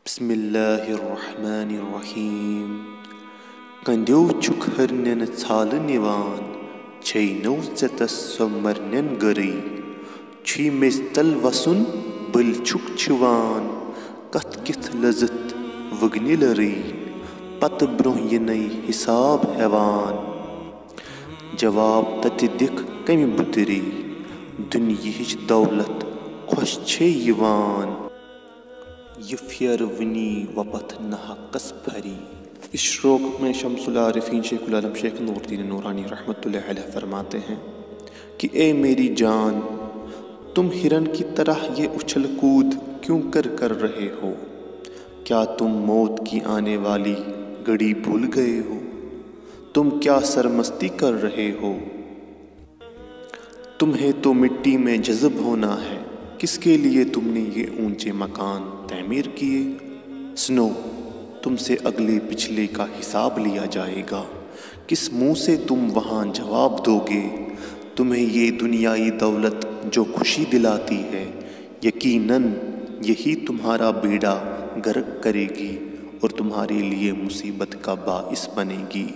بسم اللہ الرحمن الرحیم کندیو چھک ہرنین ژھال نوان چھے نو ژیتس سو مرنین گری چھی میز تل وسن بل چھک چھوان کتھ کتھ لذت وگنی لری پت برونہ ینی حساب ہیوان جواب تتہ دکھ کمہ بُتری دنیہچ دولت خوش چھے یوان یہ پھیر ونی وپتھ نہ حقس پھری۔ اس شروق میں شمس العارفین شیخ العالم شیخ نور الدین نورانی رحمۃ اللہ علیہ فرماتے ہیں کہ اے میری جان، تم ہرن کی طرح یہ اچھل کود کیوں کر رہے ہو؟ کیا تم موت کی آنے والی گھڑی بھول گئے ہو؟ تم کیا سرمستی کر رہے ہو؟ تمہیں تو مٹی میں جذب ہونا ہے، کس کے لیے تم نے یہ اونچے مکان تعمیر کیے؟ سنو، تم سے اگلے پچھلے کا حساب لیا جائے گا، کس منہ سے تم وہاں جواب دو گے؟ تمہیں یہ دنیائی دولت جو خوشی دلاتی ہے، یقیناً یہی تمہارا بیڑا غرق کرے گی اور تمہارے لیے مصیبت کا باعث بنے گی۔